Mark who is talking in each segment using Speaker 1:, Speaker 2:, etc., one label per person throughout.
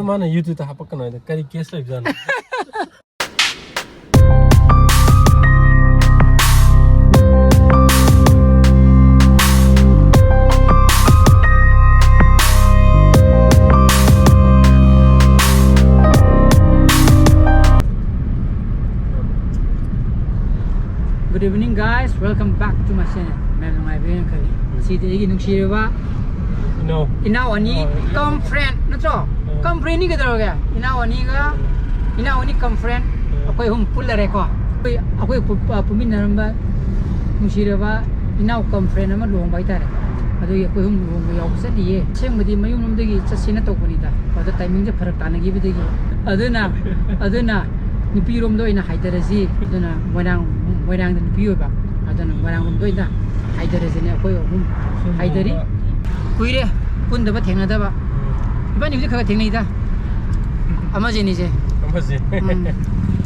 Speaker 1: mana YouTube ta hapak kana da kari case live jana
Speaker 2: Good evening guys, welcome back to my channel. Mem ngai ben kali. Si te gi nung shirwa.
Speaker 1: no
Speaker 2: Inaw ani come friend na tro. Come friend ni ga daro ga. Inaw ani come friend. Akoi hum pullare ko. Akoi pumin naramba nung shirwa inaw come friend ama long bai tare. Adu akoi hum long yaw sa di. Cheng madi mayum nam dagi chasina to pani da. Adu timing je pharak ta na gi bidagi. Aduna nupi rom do ina haidarasi aduna moirang dan nupi ba aduna moirang rom do ina haidarasi ne akoi hum haidari kuire pun da ba thengna da ba ibani ji kha thengnai da ama je ni je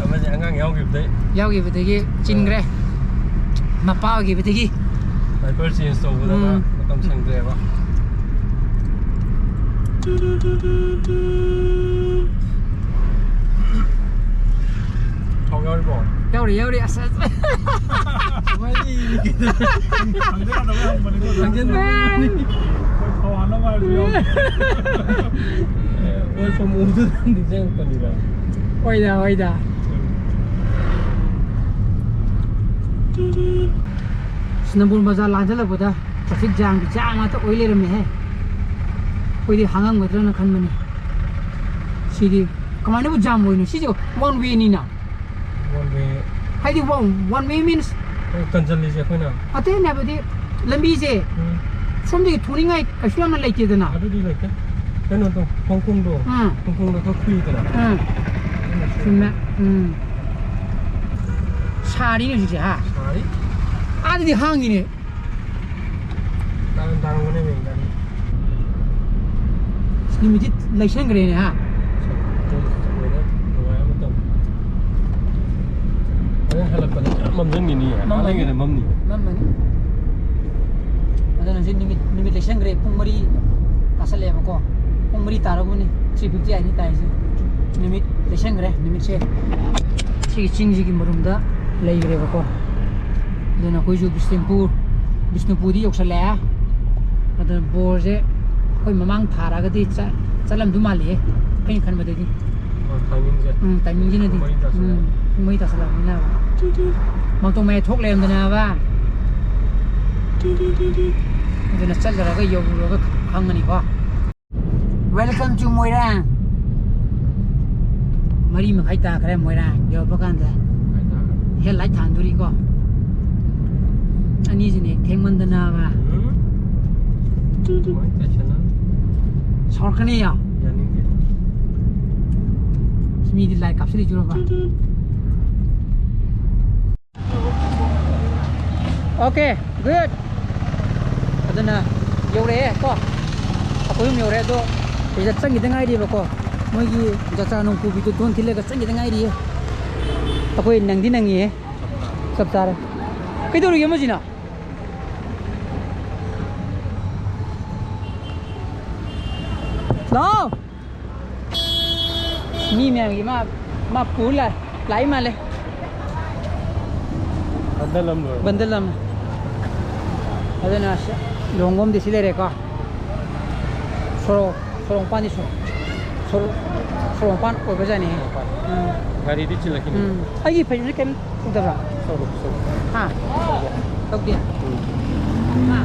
Speaker 1: amaji angang yaw gi
Speaker 2: bidagi chingre mapa gi bidagi
Speaker 1: diaper change to da ba matam sangre ba Yauri asal.
Speaker 3: Mari kita. Angkat apa yang mana tu? Angkat ni. Kawan lama dia.
Speaker 1: Oi pemuda di jeng panira.
Speaker 2: Oida. Senambul bazar lanjut lah boda. Traffic jam atau oile rame hai. Oile hangang betul nak kan mana. Sidi kemana pun jam oile. Sidi one way ni na.
Speaker 1: One way.
Speaker 2: How do you one way means?
Speaker 1: Kanjali je koi na.
Speaker 2: Ate na bade lambi je. From the touring I feel na like it na.
Speaker 1: Adu di like. Kano to Hong Kong do to kui ta na.
Speaker 2: Sunna. Sari ni je ha.
Speaker 1: Sari.
Speaker 2: Adi di hang ni.
Speaker 1: Tang mana me gani.
Speaker 2: Limited license gre ne ha.
Speaker 1: Halap pada mam jeng ni mana gini mam ni
Speaker 2: ada nanti limit license gre pungmari asal ya ko pungmari tarabu ni 350 ani tai je limit license gre limit se ching ji ki marumda lai gre ko dena koi ju Bishnupur di oksala ada borje koi mamang thara ga di chalam du mali kai khan ba di timing je na di mai ta sala na mang tong mai thok lem na ba dena chal ga yo ga khang ni ko welcome to Moirang mari ma khai ta khare Moirang yo ba kan da he lai than duri ko ani jine thengman da na ba sorkani ya mi di lai kapsili juro ba okay good adana yore ko akoi mi yore do e ja changi dangai di ba ko moi gi jacha nong ku bi to don thile ga changi dangai di akoi nangdi nangi e sab tar kai do ri mo jina no mi mèo gì mà phú là lấy mà lên bandalam ada na longom di sile reka sorong pan di sorong pan ko baja ni
Speaker 1: gari di chila kini
Speaker 2: ai phải cái kem udah ra ha tóc dia ha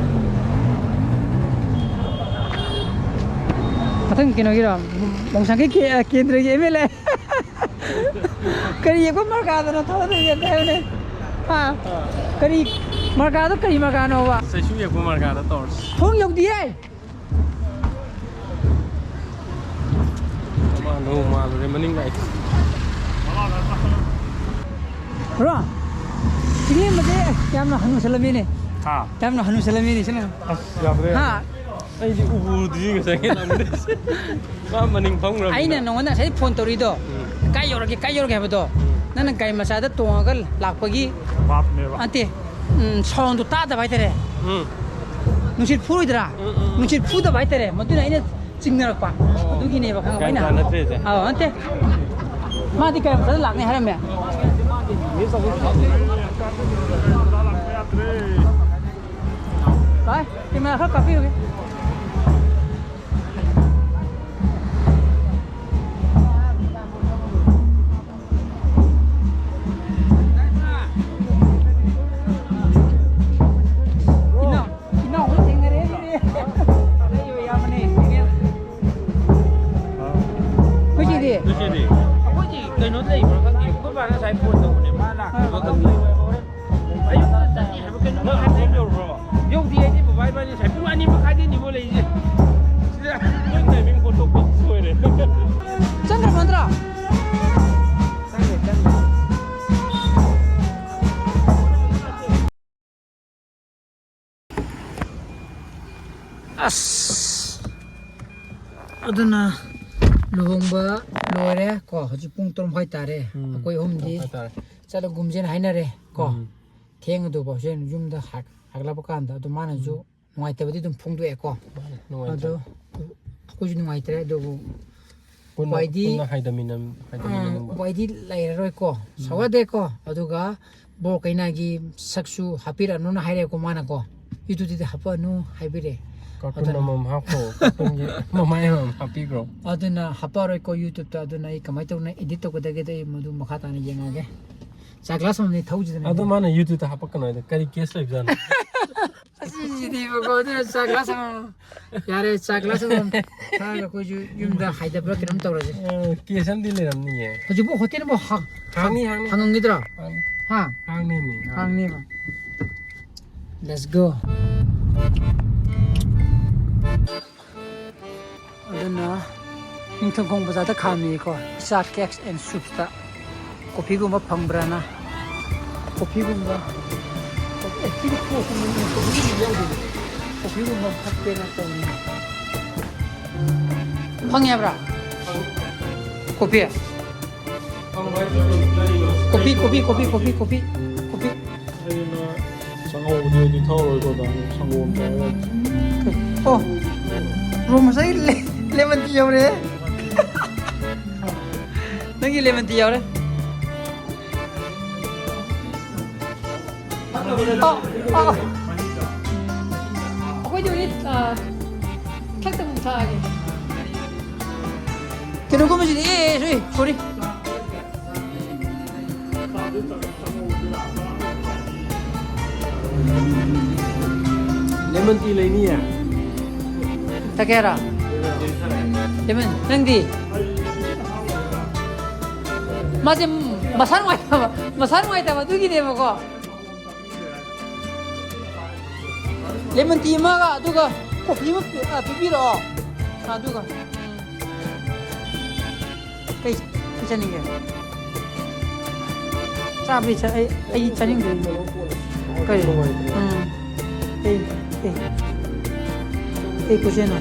Speaker 2: Atang kino gira bongsang ke kendra je mele kari ko markado na thada ye taune ha kari markado wa
Speaker 1: sai shu ye ko markado tors
Speaker 2: thong yok die
Speaker 1: ma lo re maning lai
Speaker 2: ra ini mate kamna hanu salami ne
Speaker 1: ha
Speaker 2: kamna hanu salami ne sina ha
Speaker 1: ai di ubu di ga sang na mun ma maning phang ra
Speaker 2: ai na nong na sai phone tori do kai yor ge ba do nan kai ma sa da to ga lak pa gi
Speaker 3: बाप ने बा
Speaker 2: ante sound to ta da bai tere nusit phu idra nusit phu da bai tere maduna ina ꯆꯤꯡꯅꯔꯛꯄ ꯑꯗꯨꯒꯤꯅꯦꯕ ꯈꯪꯉꯕ ꯑꯩꯅ
Speaker 1: ꯅꯠꯇ꯭ꯔꯦꯁꯦ
Speaker 2: ꯅꯠꯇꯦ ꯃꯥꯗꯤ ꯀꯌꯥꯝ ꯐꯖꯅ ꯂꯥꯛꯅꯤ ꯍꯥꯏꯔꯝꯃꯦ ꯚꯥꯏ ꯀꯦꯃꯦꯔꯥ ꯈꯔ ꯀꯥꯞꯄꯤꯌꯨꯒꯦ
Speaker 4: kayaknya labor kan gitu, kok mana saya pun tahu nih mana, kok kan gitu. Ayo tadi apa kan mana ada yang jauh berapa? Jauh dia ini bawa banyak saya pun ani makan dia ni boleh je. Sudah, ini memang foto pixel ni.
Speaker 2: Chandra Mandra. As. Aduna. Luhongba loire ko haju pung tom phai tare akoi homdi chalo gumjen hainare ko theng du bo jen yum da hagla ba kan da du mana ju ngai te badi dum phung du e ko ado ko ju ngai tre do waidi
Speaker 1: haidaminam
Speaker 2: waidi lai roi ko sawa de ko aduga bo kaina gi saksu hapira no na haire ko mana ko itu di hapa nu haibire
Speaker 1: Kartun mama hafo, kartun mama emang happy bro.
Speaker 2: Aduna haparoi ko YouTube ta aduna I kamai to na edit to ko dage dai madu makha ta ni jenga ge. Sa class mo ni thauji na.
Speaker 1: Ado mana YouTube ta hapak kana da kari case live jana.
Speaker 2: Asi di ko aduna sa class mo. Yare sa class mo ta ko ju yum da haida bra kiram to raje.
Speaker 1: Case an dile ram ni hai.
Speaker 2: Haju bo hotel mo ha.
Speaker 1: Hangni
Speaker 2: Hangang gidra. Ha.
Speaker 1: hangni ni.
Speaker 2: Hangni ma. Let's go. Aduna Ningthong Kong Bazaar ta khami ko isa cakes and soups ta coffee gumba phambrana coffee gumba actually coffee gumba phatte na to ni phangya bra coffee coffee
Speaker 3: 상호 어디 타올 거다. 상호 온다.
Speaker 2: oh room sai lemon tea yaw re nangi lemon tea yaw re akoy jo ni khakta mum tha ge keno ko ma ji sorry
Speaker 1: Lemon tea lai ni ya.
Speaker 2: takera lemon nangdi 맞음 마산 와이다 두기 돼 먹어 레몬 티마가 누가 비빔 비비러 누가 cái chân này sao bị chân ai chân này cái cái cái nào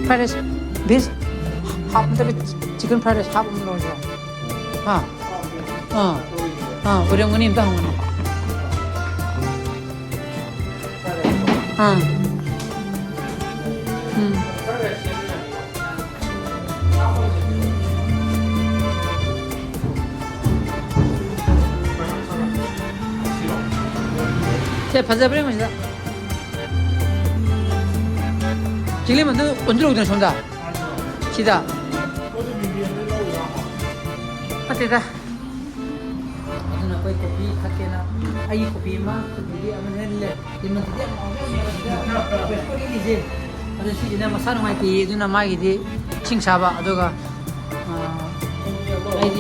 Speaker 2: fried rice this half chicken fried rice half no 우리 어머님 다 하는 제 반자브레 맛이다. 지금 너 언제로 오든 손다. 시다. 맞다. 아무나 거기 커피 카케나 아이 커피 마 그게 아무나 이만 그게 거기 이제 아저씨 지나 마사노 마이티 누나 마이디 칭사바 아도가 아이디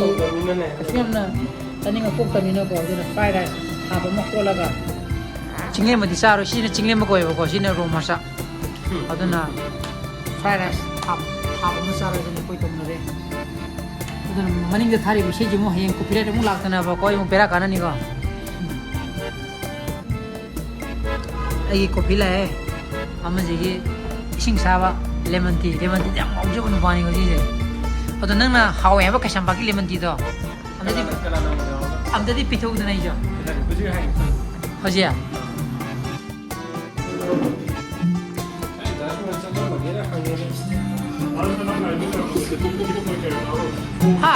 Speaker 2: 그냥나 아니가 꼭 담이나 거 어디나 프라이드 라이스 하고 먹고 올라가 징레 뭐디 사로 시는 징레 먹고 해보고 시는 로마사 아도나 프라이드 라이스 하고 먹사로 좀 거기 동네에 그다음 머닝도 다리고 시지 뭐 해양 코피라도 못 लागतना अब कोही म बेरा खाना नि ग आई coffee लाए हम जगी इसिंग साबा लेमन टी याम मौजो न पानी को जी अत नंगना हाव हेबा कैसम बाकी लेमन टी तो हमदि पिथौ दनै जो हजिया ha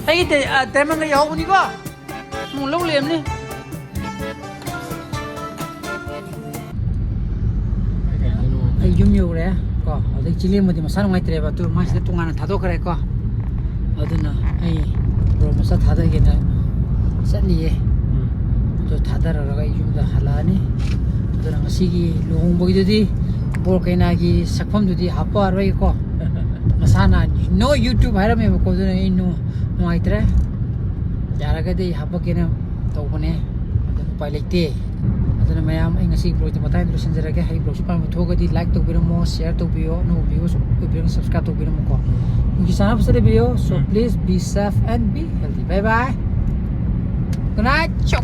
Speaker 2: ไอ้แต่มันก็ยาวกว่านี้ก็มึงเล่าเรียนนี่ไอ้ยุ่งอยู่เลยก็เอาแต่จิเลียมมันจะมาสร้างไงเตะประตูมาสิตรงนั้นทัดโตกระไรก็เอาดูนะไอ้โรมาสัตทัดกันนะสัตนี่ตัวทัดอะไรก็ยุ่งแต่ฮัลานี่ตัวนั้นสิกีลูกบุกดูดิบอกกันนะกีสักพักดูดิฮับปาร์ไว้ก็มาสร้าง no YouTube ให้เราไม่บอกตัวนี้นู่นไอ้เตะยาละก็ได้ฮับปากันนะตัวคนนี้ตัวไปเล็กเตะಅದನ್ನ ಮಯಾಮ್ ಇಂಗಸಿ ಬ್ಲಾಗ್ ಮತ ಇಂದ್ರ ಸಂಜರಗೆ ಹೈ ಬ್ಲಾಗ್ ಸುಪ ಮಥೋಗದಿ ಲೈಕ್ ತೋಬಿರಮೋ ಶೇರ್ ತೋಬಿಯೋ ನೋ ವ್ಯೂಸ್ ತೋಬಿರಮೋ ಸಬ್ಸ್ಕ್ರೈಬ್ ತೋಬಿರಮೋ ಕೋ ಇಂಗಿ sana pa sa video so please be safe and be healthy bye bye good night ciao